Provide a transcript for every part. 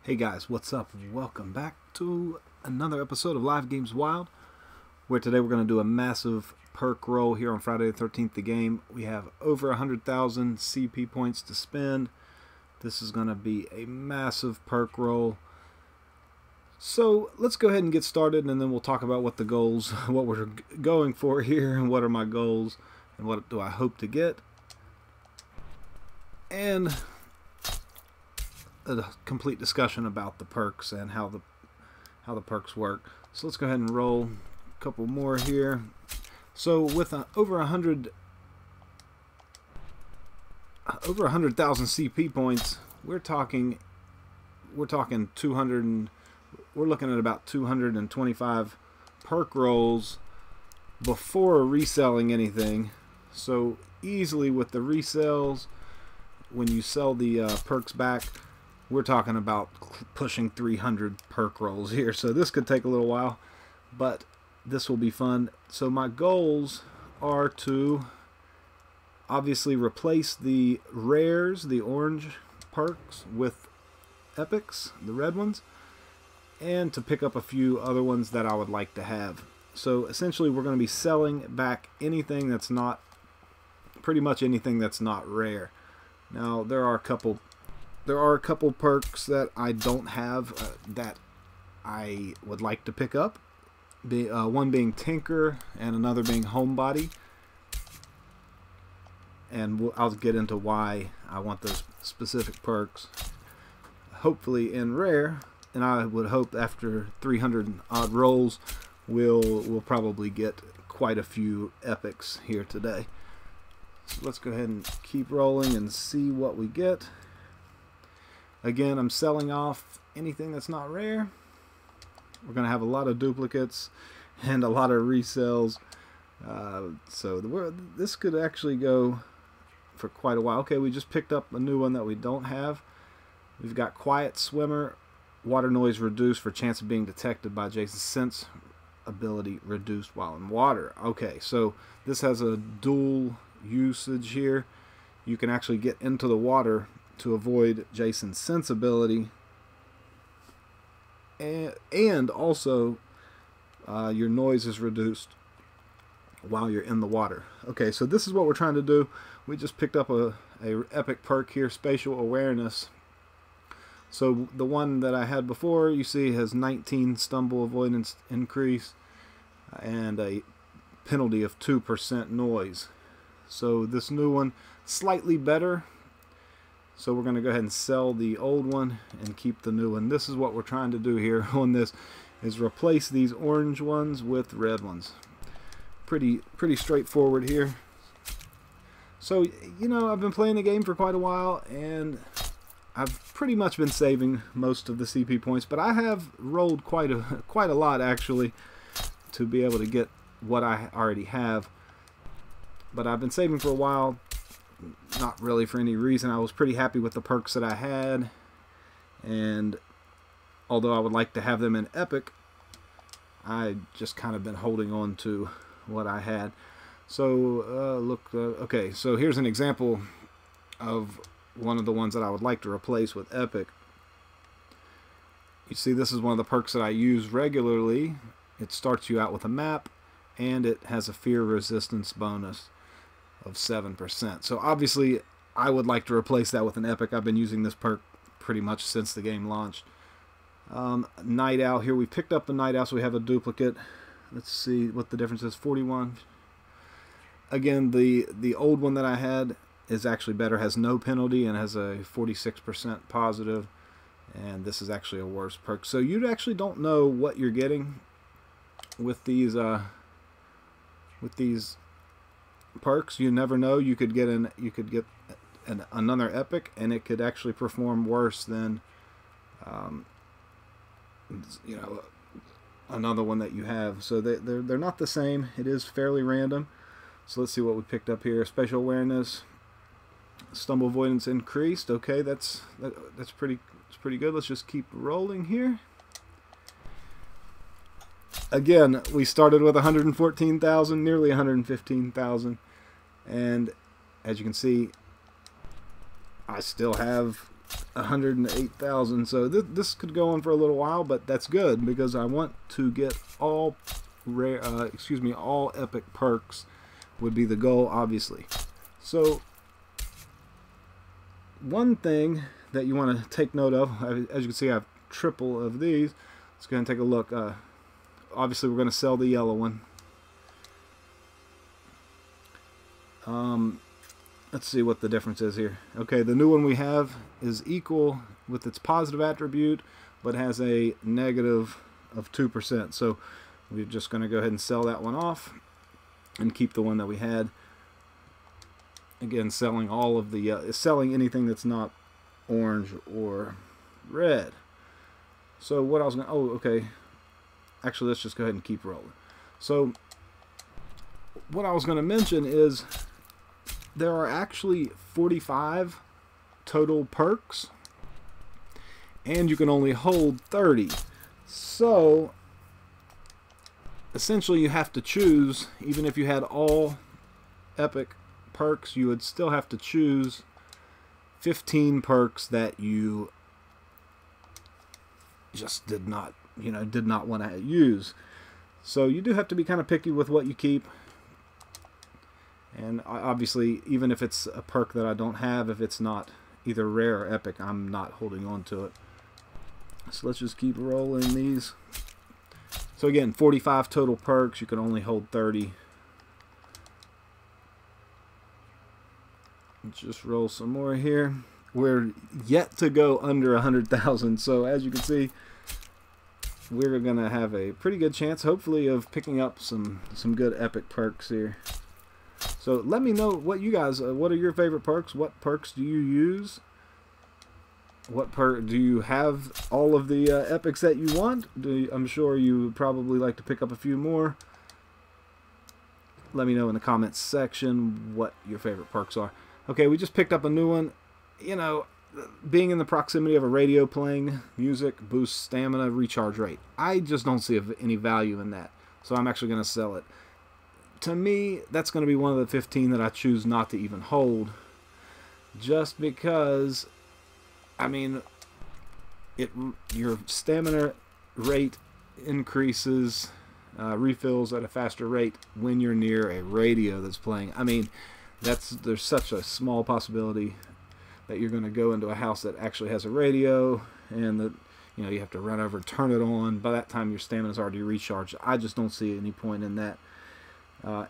Hey guys, what's up? Welcome back to another episode of Live Games Wild, where today we're going to do a massive perk roll here on Friday the 13th, the game. We have over 100,000 CP points to spend. This is going to be a massive perk roll. So let's go ahead and get started, and then we'll talk about what the goals, what we're going for here, and what are my goals, and what do I hope to get. And a complete discussion about the perks and how the perks work. So let's go ahead and roll a couple more here. So with over 100,000 CP points, we're talking 200. We're looking at about 225 perk rolls before reselling anything. So easily with the resells, when you sell the perks back, we're talking about pushing 300 perk rolls here. So this could take a little while, but this will be fun. So my goals are to obviously replace the rares, the orange perks, with epics, the red ones, and to pick up a few other ones that I would like to have. So essentially we're going to be selling back anything that's not, pretty much anything that's not rare. Now there are a couple perks that I don't have that I would like to pick up. One being Tinker and another being Homebody. And I'll get into why I want those specific perks. Hopefully in rare, and I would hope after 300 odd rolls, we'll probably get quite a few epics here today. So let's go ahead and keep rolling and see what we get. Again, I'm selling off anything that's not rare. We're going to have a lot of duplicates and a lot of resells. So this could actually go for quite a while. Okay, we just picked up a new one that we don't have. We've got Quiet Swimmer, water noise reduced for chance of being detected by Jason's sense ability reduced while in water. Okay, so this has a dual usage here. You can actually get into the water to avoid Jason's sense ability, and also your noise is reduced while you're in the water. Okay, so this is what we're trying to do. We just picked up a epic perk here, Spatial Awareness. So the one that I had before, you see, has 19 stumble avoidance increase and a penalty of 2% noise. So this new one, slightly better. So we're going to go ahead and sell the old one and keep the new one. This is what we're trying to do here on this, is replace these orange ones with red ones. Pretty straightforward here. So, you know, I've been playing the game for quite a while, and I've pretty much been saving most of the CP points, but I have rolled quite a lot actually to be able to get what I already have. But I've been saving for a while. Not really for any reason. I was pretty happy with the perks that I had, and although I would like to have them in Epic, I just kind of been holding on to what I had. So okay, so here's an example of one of the ones that I would like to replace with Epic. You see, this is one of the perks that I use regularly. It starts you out with a map, and it has a fear resistance bonus of 7%. So obviously I would like to replace that with an epic. I've been using this perk pretty much since the game launched. Night Owl here. We picked up the Night Owl, so we have a duplicate. Let's see what the difference is. 41. Again, the old one that I had is actually better, has no penalty and has a 46% positive, and this is actually a worse perk. So you actually don't know what you're getting with these perks. You never know. You could get another epic, and it could actually perform worse than you know, another one that you have. So they're not the same. It is fairly random. So let's see what we picked up here. Spatial Awareness, stumble avoidance increased. Okay, that's pretty good. Let's just keep rolling here. Again, we started with 114,000, nearly 115,000, and as you can see, I still have 108,000. So this could go on for a little while, but that's good because I want to get all rare, all epic perks would be the goal, obviously. So one thing that you want to take note of, as you can see, I have triple of these. Let's go ahead and take a look. Obviously, we're going to sell the yellow one. Let's see what the difference is here. Okay, the new one we have is equal with its positive attribute, but has a negative of 2%. So we're just going to go ahead and sell that one off and keep the one that we had. Again, selling all of the selling anything that's not orange or red. So what I was going to, oh, okay. Actually, let's just go ahead and keep rolling. So what I was going to mention is there are actually 45 total perks, and you can only hold 30. So essentially you have to choose, even if you had all epic perks, you would still have to choose 15 perks that you just did not want to use. So you do have to be kind of picky with what you keep. And obviously, even if it's a perk that I don't have, if it's not either rare or epic, I'm not holding on to it. So let's just keep rolling these. So again, 45 total perks. You can only hold 30. Let's just roll some more here. We're yet to go under 100,000. So as you can see, we're going to have a pretty good chance, hopefully, of picking up some good epic perks here. So let me know what you guys, what are your favorite perks? What perks do you use? What perk do you have? All of the epics that you want? I'm sure you would probably like to pick up a few more. Let me know in the comments section what your favorite perks are. Okay, we just picked up a new one. You know, being in the proximity of a radio playing music boosts stamina recharge rate. I just don't see any value in that, so I'm actually going to sell it. To me, that's going to be one of the 15 that I choose not to even hold, just because, I mean, your stamina rate increases, refills at a faster rate when you're near a radio that's playing. I mean, there's such a small possibility that you're going to go into a house that actually has a radio, and that you have to run over and turn it on. By that time, your stamina's already recharged. I just don't see any point in that.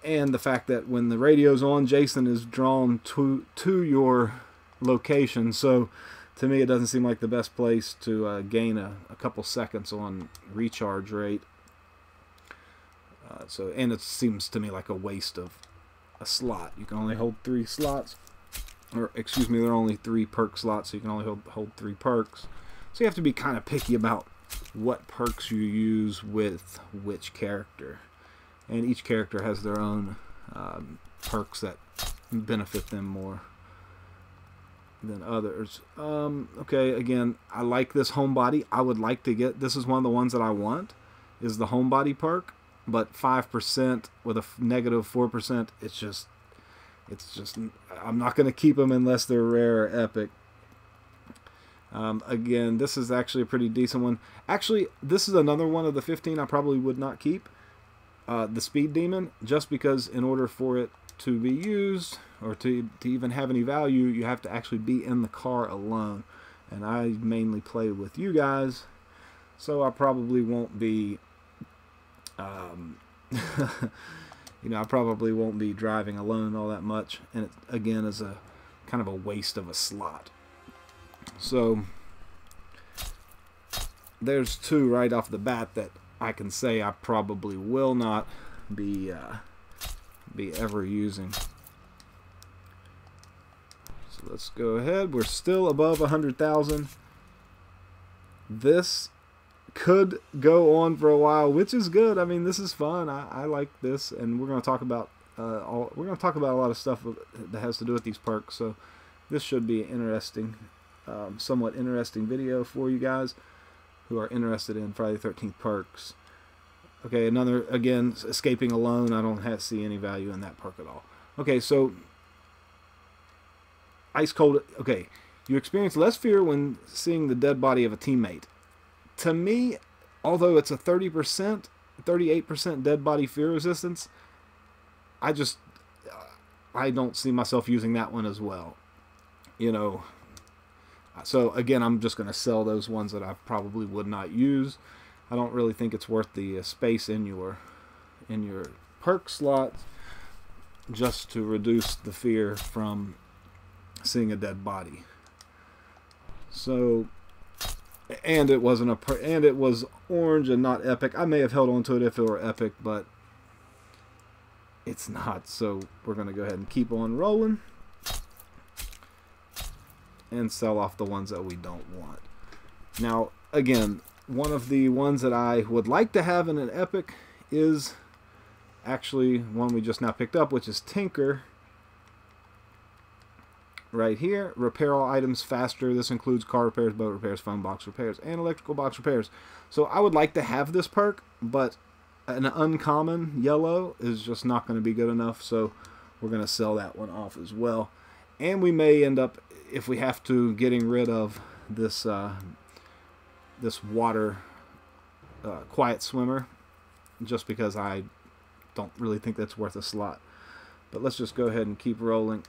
And the fact that when the radio's on, Jason is drawn to your location. So to me, it doesn't seem like the best place to gain a couple seconds on recharge rate. And it seems to me like a waste of a slot. You can only hold 3 slots. Or, excuse me, there are only 3 perk slots, so you can only hold 3 perks. So you have to be kind of picky about what perks you use with which character. And each character has their own perks that benefit them more than others. Okay, again, I like this homebody. I would like to get, this is one of the ones that I want, is the homebody perk. But 5% with a negative 4%, it's just, I'm not going to keep them unless they're rare or epic. Again, this is actually a pretty decent one. Actually, this is another one of the 15 I probably would not keep. The Speed Demon, just because in order for it to be used or to even have any value, you have to actually be in the car alone. And I mainly play with you guys, so I probably won't be I probably won't be driving alone all that much, and it again is a kind of a waste of a slot. So there's 2 right off the bat that I can say I probably will not be ever using. So let's go ahead. We're still above 100,000. This could go on for a while, which is good. I mean, this is fun. I like this, and we're going to talk about a lot of stuff that has to do with these perks. So this should be an interesting, somewhat interesting video for you guys who are interested in Friday the 13th perks. Okay, another, again, escaping alone. I don't see any value in that perk at all. Okay, so ice cold. Okay, You experience less fear when seeing the dead body of a teammate. To me, although it's a 30%, 38% dead body fear resistance, I don't see myself using that one as well. You know, so again, I'm just going to sell those ones that I probably would not use. I don't really think it's worth the space in your perk slots just to reduce the fear from seeing a dead body. So, and it was orange and not epic. I may have held on to it if it were epic, but it's not. So we're going to go ahead and keep on rolling and sell off the ones that we don't want. Now, again, one of the ones that I would like to have in an epic is actually one we just now picked up, which is Tinker. Right here, repair all items faster. This includes car repairs, boat repairs, phone box repairs, and electrical box repairs. So I would like to have this perk, but an uncommon yellow is just not going to be good enough, so we're going to sell that one off as well. And we may end up, if we have to, getting rid of this this water quiet swimmer, just because I don't really think that's worth a slot. But let's just go ahead and keep rolling.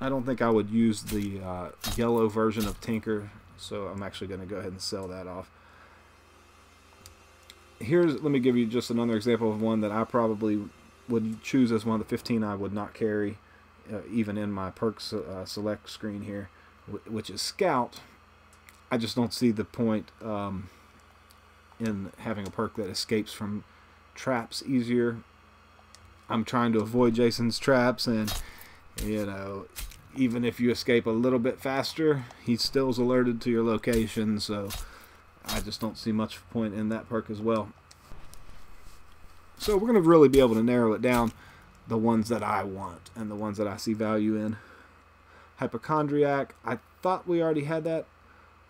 I don't think I would use the yellow version of Tinker, so I'm actually going to go ahead and sell that off. Let me give you just another example of one that I probably would choose as one of the 15 I would not carry, even in my perks select screen here, which is Scout. I just don't see the point in having a perk that escapes from traps easier. I'm trying to avoid Jason's traps, and you know, even if you escape a little bit faster, he still's alerted to your location, so I just don't see much point in that perk as well. So we're going to really be able to narrow it down, the ones that I want and the ones that I see value in. Hypochondriac, I thought we already had that.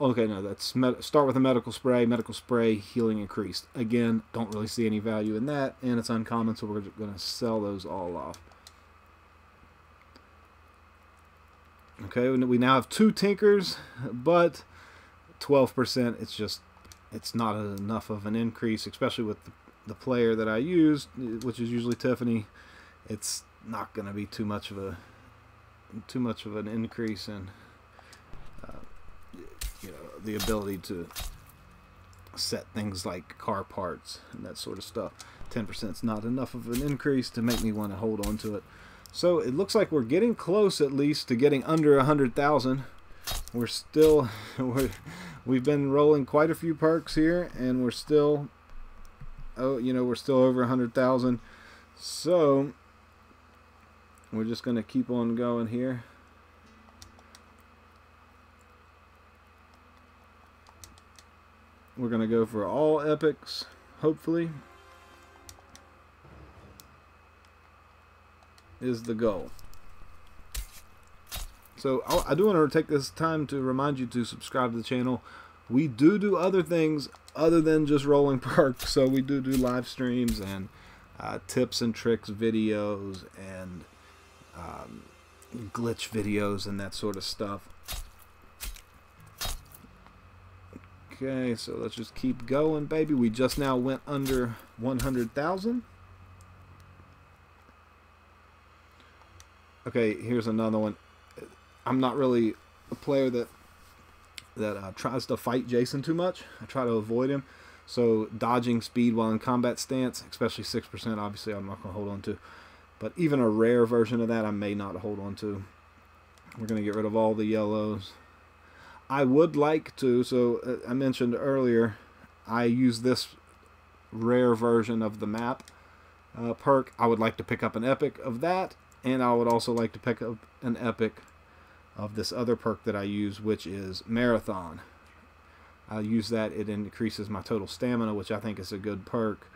Okay, no, that's start with a medical spray, healing increased. Again, don't really see any value in that, and it's uncommon, so we're going to sell those all off. Okay, we now have 2 Tinkers, but 12%, it's not enough of an increase, especially with the player that I used, which is usually Tiffany. It's not going to be too much of an increase in you know, the ability to set things like car parts and that sort of stuff. 10% is not enough of an increase to make me want to hold on to it. So it looks like we're getting close, at least, to getting under 100,000. We're still, we've been rolling quite a few perks here, and we're still, we're still over 100,000. So we're just going to keep on going here. We're going to go for all epics, hopefully, is the goal. So I do want to take this time to remind you to subscribe to the channel. We do other things other than just rolling perks. So we do live streams and tips and tricks videos and glitch videos and that sort of stuff. Okay, so let's just keep going, baby. We just now went under 100,000. Okay, here's another one. I'm not really a player that tries to fight Jason too much. I try to avoid him. So dodging speed while in combat stance, especially 6%, obviously I'm not going to hold on to. But even a rare version of that I may not hold on to. We're going to get rid of all the yellows. I would like to, so I mentioned earlier, I use this rare version of the map perk. I would like to pick up an epic of that, and I would also like to pick up an epic of this other perk that I use, which is Marathon. I'll use that. It increases my total stamina, which I think is a good perk,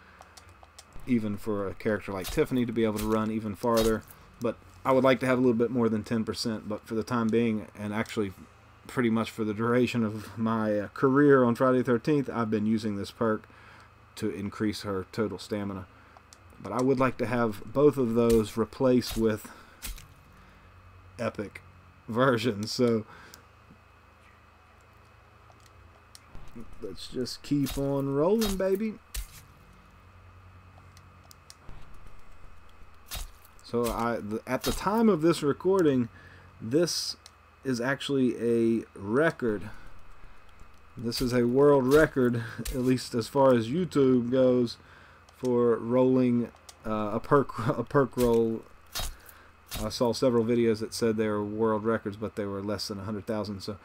even for a character like Tiffany to be able to run even farther. But I would like to have a little bit more than 10%, but for the time being, and actually pretty much for the duration of my career on Friday the 13th, I've been using this perk to increase her total stamina. But I would like to have both of those replaced with epic versions. So let's just keep on rolling, baby. So at the time of this recording, this is actually a record. This is a world record, at least as far as YouTube goes, for rolling a perk roll. I saw several videos that said they were world records, but they were less than 100,000. So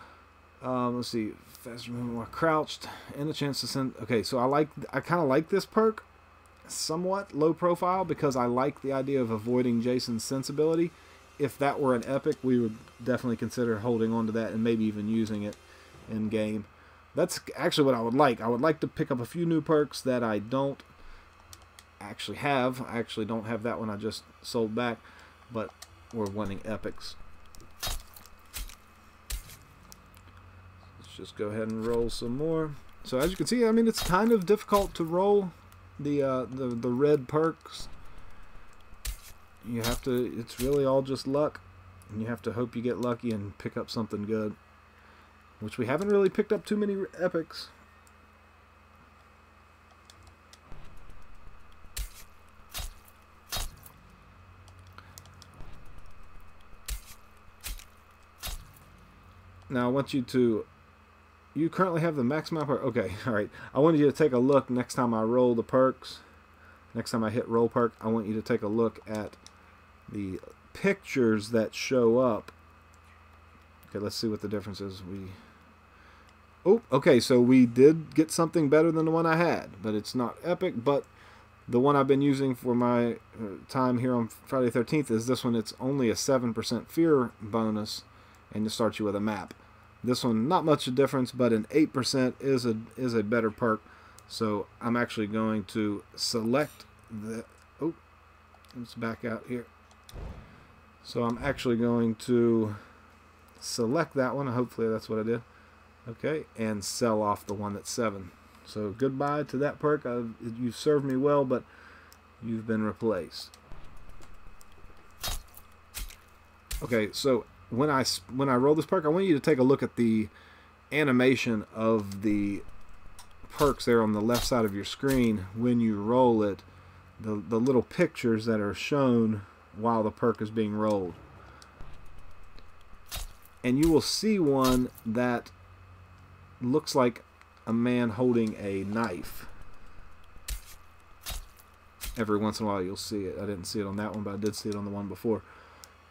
let's see, faster movement, more crouched, and the chance to send. Okay, so I kind of like this perk, somewhat low profile, because I like the idea of avoiding Jason's sensibility. If that were an epic, we would definitely consider holding on to that and maybe even using it in game. That's actually what I would like. I would like to pick up a few new perks that I don't actually have. I actually don't have that one. I just sold back, but we're wanting epics. Let's just go ahead and roll some more. So as you can see, I mean, it's kind of difficult to roll the red perks. You have to, it's really all just luck, and you have to hope you get lucky and pick up something good, which we haven't really picked up too many epics. Now I want you to, you currently have the max amount of perk. Okay, alright. I want you to take a look next time I roll the perks. Next time I hit roll perk, I want you to take a look at the pictures that show up. Okay, let's see what the difference is. Oh, okay, so we did get something better than the one I had, but it's not epic. But the one I've been using for my time here on Friday the 13th is this one. It's only a 7% fear bonus, and it starts you with a map. This one, not much of a difference, but an 8% is a better perk. So I'm actually going to select the. Oh, let's back out here. So I'm actually going to select that one. Hopefully that's what I did. Okay, and sell off the one that's 7. So goodbye to that perk. You've served me well, but you've been replaced. Okay, so when I roll this perk, I want you to take a look at the animation of the perks there on the left side of your screen when you roll it. The little pictures that are shown while the perk is being rolled. And you will see one that looks like a man holding a knife. Every once in a while you'll see it. I didn't see it on that one, but I did see it on the one before.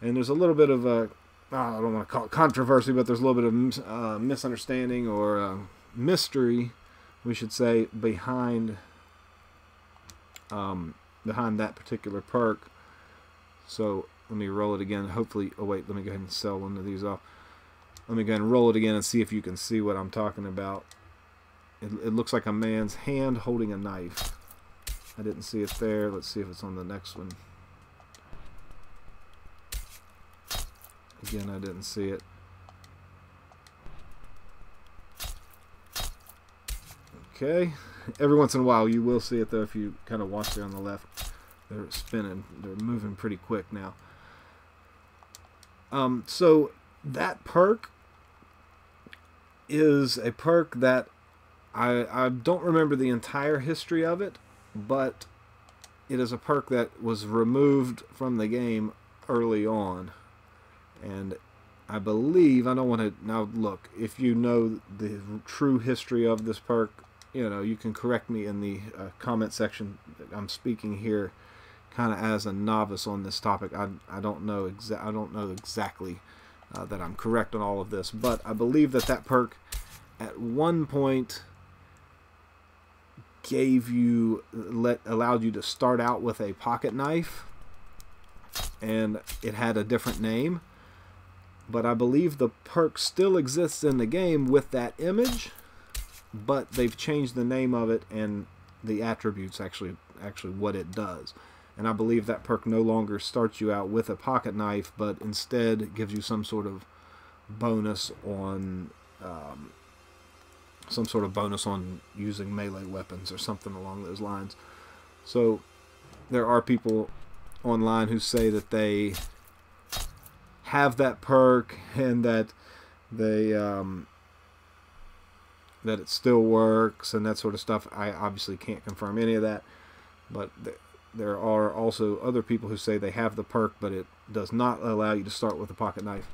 And there's a little bit of a, I don't want to call it controversy, but there's a little bit of misunderstanding or mystery, we should say, behind that particular perk. So let me roll it again. Hopefully, oh wait, let me go ahead and sell one of these off. Let me go ahead and roll it again and see if you can see what I'm talking about. It looks like a man's hand holding a knife. I didn't see it there. Let's see if it's on the next one. Again, I didn't see it. Okay. Every once in a while you will see it though if you kind of watch there on the left. They're spinning. They're moving pretty quick now. So that perk is a perk that I don't remember the entire history of it, but it is a perk that was removed from the game early on. And I believe, I don't want to, now look, if you know the true history of this perk, you know, you can correct me in the comment section. I'm speaking here kind of as a novice on this topic. I don't know exactly that I'm correct on all of this, but I believe that perk at one point allowed you to start out with a pocket knife, and it had a different name. But I believe the perk still exists in the game with that image, but they've changed the name of it and the attributes, actually what it does. And I believe that perk no longer starts you out with a pocket knife, but instead gives you some sort of bonus on using melee weapons or something along those lines. So there are people online who say that they have that perk and that they that it still works and that sort of stuff. I obviously can't confirm any of that, but there are also other people who say they have the perk, but it does not allow you to start with a pocket knife.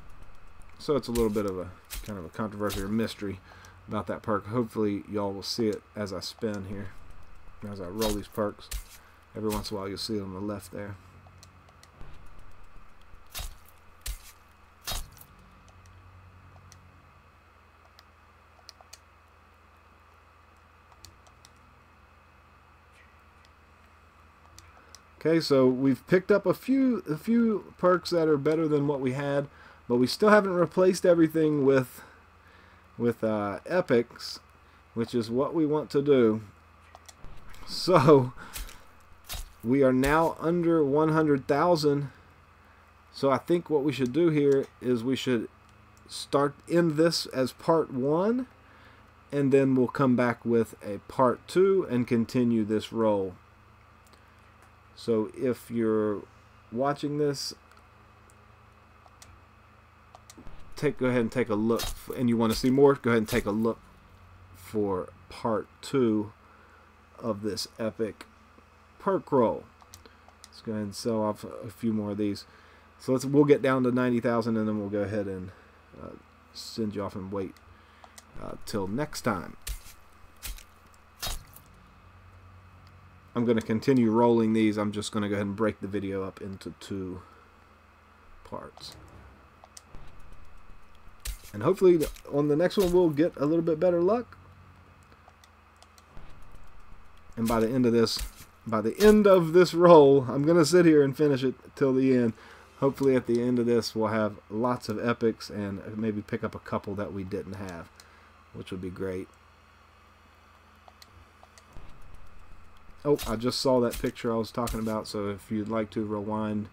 So it's a little bit of a kind of a controversy or mystery about that perk. Hopefully y'all will see it as I spin here, as I roll these perks. Every once in a while you'll see it on the left there. Okay, so we've picked up a few perks that are better than what we had, but we still haven't replaced everything with epics, which is what we want to do. So we are now under 100,000. So I think what we should do here is we should end this as part 1, and then we'll come back with a part 2 and continue this roll. So if you're watching this, go ahead and take a look, and you want to see more, go ahead and take a look for part 2 of this epic perk roll. Let's go ahead and sell off a few more of these. So we'll get down to 90,000, and then we'll go ahead and send you off and wait till next time. I'm going to continue rolling these. I'm just going to go ahead and break the video up into 2 parts. And hopefully on the next one we'll get a little bit better luck. And by the end of this roll, I'm going to sit here and finish it till the end. Hopefully at the end of this we'll have lots of epics and maybe pick up a couple that we didn't have, which would be great. Oh, I just saw that picture I was talking about, so if you'd like to rewind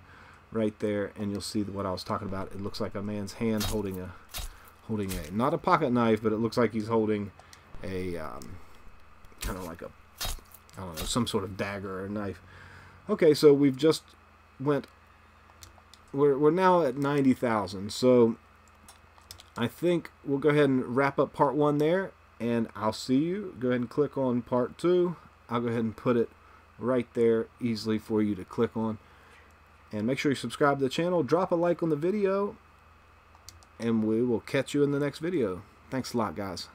right there and you'll see what I was talking about. It looks like a man's hand holding a not a pocket knife, but it looks like he's holding a kind of like a, I don't know, some sort of dagger or knife. Okay, so we've just we're now at 90,000, so I think we'll go ahead and wrap up part 1 there, and I'll see you. Go ahead and click on part 2. I'll go ahead and put it right there easily for you to click on. And make sure you subscribe to the channel, drop a like on the video, and we will catch you in the next video. Thanks a lot, guys.